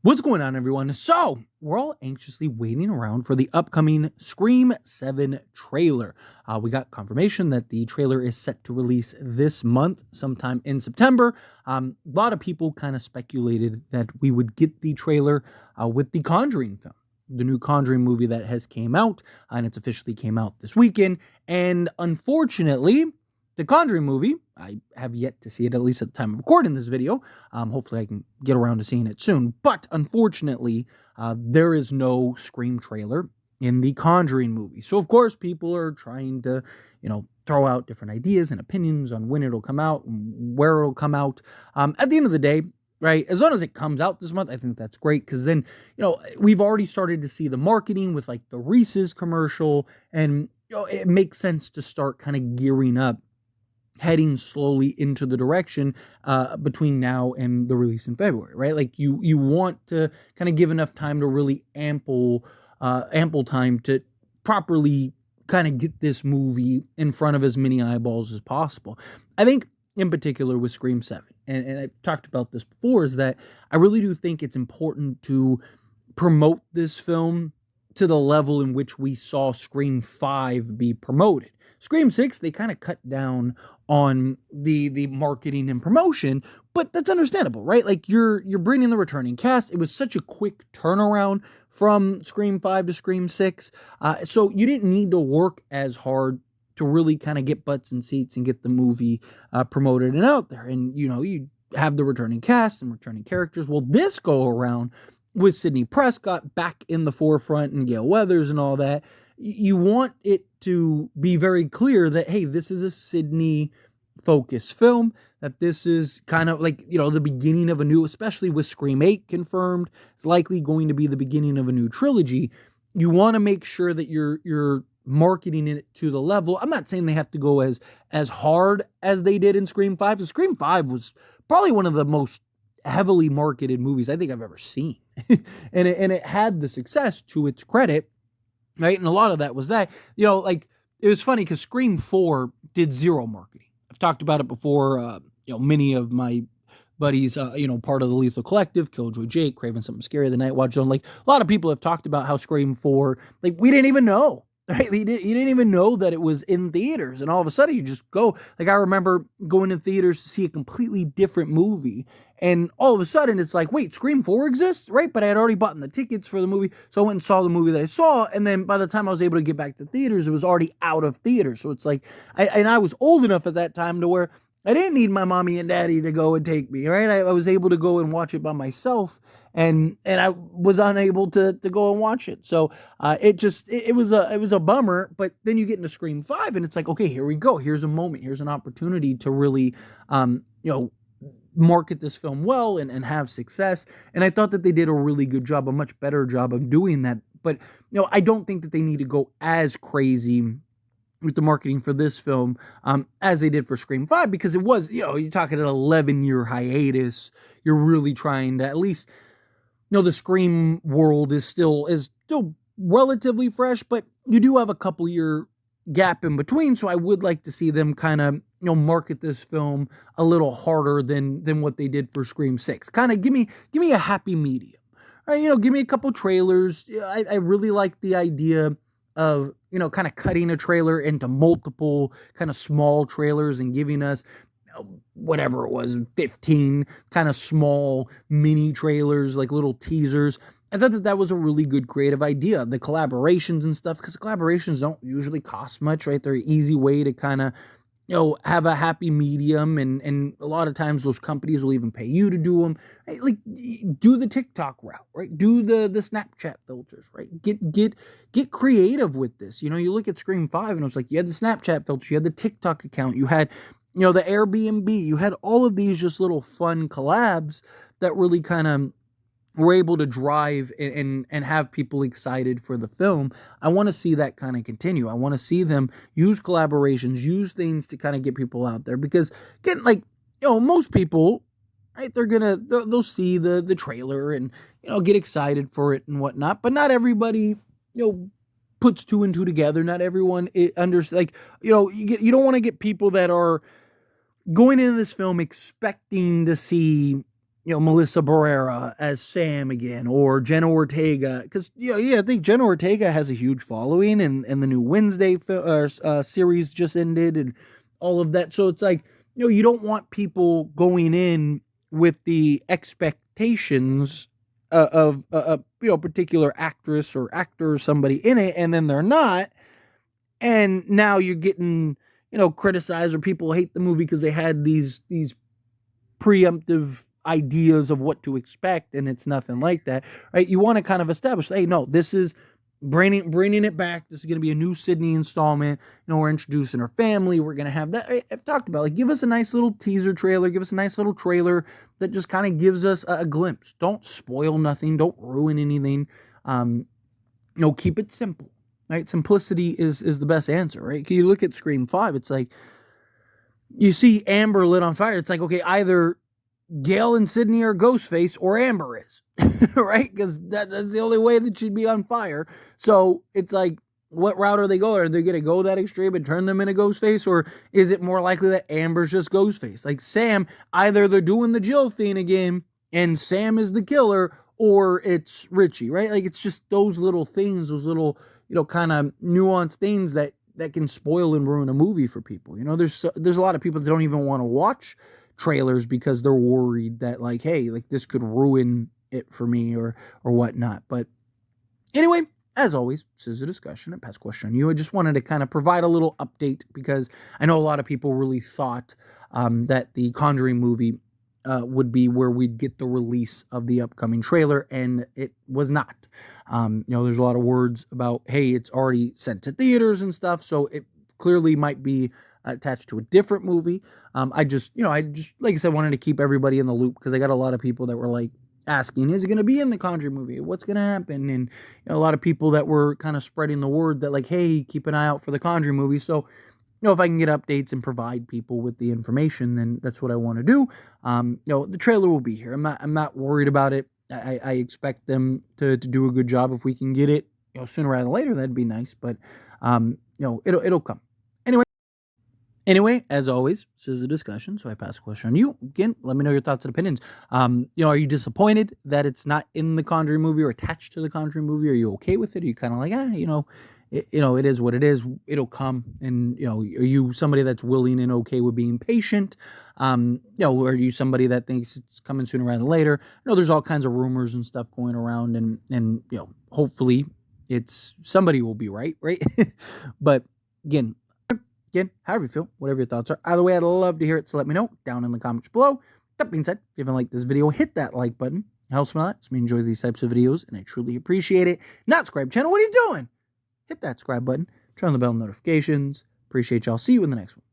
What's going on, everyone? So, we're all anxiously waiting around for the upcoming Scream 7 trailer. We got confirmation that the trailer is set to release this month, sometime in September. A lot of people kind of speculated that we would get the trailer with the Conjuring film, the new Conjuring movie that has came out, and it's officially came out this weekend. And unfortunately, the Conjuring movie, I have yet to see it, at least at the time of recording this video. Hopefully I can get around to seeing it soon. But unfortunately, there is no Scream trailer in the Conjuring movie. So, of course, people are trying to, throw out different ideas and opinions on when it'll come out and where it'll come out. At the end of the day, right, as long as it comes out this month, I think that's great, because then, we've already started to see the marketing with, like, the Reese's commercial, and, it makes sense to start kind of gearing up, heading slowly into the direction between now and the release in February, right? Like you want to kind of give enough time to really ample time to properly kind of get this movie in front of as many eyeballs as possible. I think in particular with Scream 7, and I've talked about this before, is that I really do think it's important to promote this film to the level in which we saw Scream 5 be promoted. Scream 6, they kind of cut down on the marketing and promotion, but that's understandable, right? Like you're bringing the returning cast. It was such a quick turnaround from Scream 5 to Scream 6. So you didn't need to work as hard to really kind of get butts in seats and get the movie promoted and out there. And, you have the returning cast and returning characters. Well, this go around with Sidney Prescott back in the forefront and Gale Weathers and all that, you want it to be very clear that, hey, this is a Sidney-focused film, that this is kind of like, the beginning of a new, especially with Scream 8 confirmed, it's likely going to be the beginning of a new trilogy. You want to make sure that you're marketing it to the level. I'm not saying they have to go as hard as they did in Scream 5, because Scream 5 was probably one of the most heavily marketed movies I think I've ever seen. and it had the success to its credit, right? And a lot of that was that, like, it was funny because Scream 4 did zero marketing. I've talked about it before. Many of my buddies, part of the Lethal Collective, Killjoy Jake, Craven Something Scary, The Night Watch Zone, like, a lot of people have talked about how Scream 4, like, we didn't even know. Right? You didn't even know that it was in theaters, and all of a sudden you just go. Like, I remember going in theaters to see a completely different movie, and all of a sudden it's like, wait, Scream 4 exists, right? But I had already bought the tickets for the movie, so I went and saw the movie that I saw, and then by the time I was able to get back to theaters, it was already out of theaters. So it's like, I was old enough at that time to where I didn't need my mommy and daddy to go and take me, right? I was able to go and watch it by myself, and I was unable to go and watch it. So it was a bummer. But then you get into Scream 5, and it's like, okay, here we go. Here's a moment. Here's an opportunity to really, market this film well and have success. And I thought that they did a really good job, a much better job of doing that. But I don't think that they need to go as crazy with the marketing for this film as they did for Scream 5, because it was, you're talking an 11-year hiatus. You're really trying to, at least, the Scream world is still relatively fresh, but you do have a couple year gap in between. So I would like to see them kind of, market this film a little harder than what they did for Scream 6. Kind of give me a happy medium. All right, give me a couple trailers. I really like the idea of, kind of cutting a trailer into multiple kind of small trailers and giving us whatever it was, 15 kind of small mini trailers, like little teasers. I thought that was a really good creative idea. The collaborations and stuff, because collaborations don't usually cost much, right? They're an easy way to kind of, have a happy medium, and a lot of times those companies will even pay you to do them. Right? Like, do the TikTok route, right? Do the Snapchat filters, right? Get creative with this. You look at Scream 5, and it was like, you had the Snapchat filters, you had the TikTok account, you had, the Airbnb, you had all of these just little fun collabs that really kind of were able to drive and have people excited for the film. I want to see that kind of continue. I want to see them use collaborations, use things to kind of get people out there, because, again, like, most people, right, they'll see the trailer and, get excited for it and whatnot, but not everybody, puts two and two together. Not everyone understands, like, you don't want to get people that are going into this film expecting to see Melissa Barrera as Sam again, or Jenna Ortega, because I think Jenna Ortega has a huge following, and the new Wednesday series just ended, and all of that. So it's like, you don't want people going in with the expectations of a particular actress or actor or somebody in it, and then they're not, and now you're getting criticized, or people hate the movie because they had these preemptive ideas of what to expect, and it's nothing like that, right? You want to kind of establish, hey, no, this is bringing it back. This is going to be a new Sydney installment. We're introducing her family. We're going to have that. I've talked about, like, give us a nice little teaser trailer. Give us a nice little trailer that just kind of gives us a glimpse. Don't spoil nothing. Don't ruin anything. Keep it simple, right? Simplicity is the best answer, right? You look at Scream 5, it's like, you see Amber lit on fire. It's like, okay, either Gail and Sydney are Ghostface or Amber is, right? Because that's the only way that she'd be on fire. So it's like, what route are they going? Are they going to go that extreme and turn them into Ghostface? Or is it more likely that Amber's just Ghostface? Like Sam, either they're doing the Jill thing again and Sam is the killer, or it's Richie, right? Like, it's just those little things, those little, kind of nuanced things that can spoil and ruin a movie for people. There's a lot of people that don't even want to watch trailers because they're worried that, like, hey, like, this could ruin it for me or whatnot. But anyway, as always, this is a discussion, a past question on you. I just wanted to kind of provide a little update because I know a lot of people really thought that the Conjuring movie would be where we'd get the release of the upcoming trailer, and it was not. There's a lot of words about, hey, it's already sent to theaters and stuff, so it clearly might be attached to a different movie. I just, like I said, wanted to keep everybody in the loop because I got a lot of people that were like asking, is it going to be in the Conjuring movie? What's going to happen? And a lot of people that were kind of spreading the word that, like, hey, keep an eye out for the Conjuring movie. So, if I can get updates and provide people with the information, then that's what I want to do. The trailer will be here. I'm not worried about it. I expect them to do a good job. If we can get it, sooner rather than later, that'd be nice. But, it'll come. Anyway, as always, this is a discussion, so I pass the question on you. Again, let me know your thoughts and opinions. Are you disappointed that it's not in the Conjuring movie or attached to the Conjuring movie? Are you okay with it? Are you kind of like, it is what it is. It'll come. And, are you somebody that's willing and okay with being patient? Or are you somebody that thinks it's coming sooner rather than later? There's all kinds of rumors and stuff going around, and hopefully it's somebody will be right? But again, however you feel, whatever your thoughts are. Either way, I'd love to hear it, so let me know down in the comments below. That being said, if you haven't liked this video, hit that like button. It helps me a lot. It's me enjoy these types of videos, and I truly appreciate it. Not subscribe channel, what are you doing? Hit that subscribe button. Turn on the bell notifications. Appreciate y'all. See you in the next one.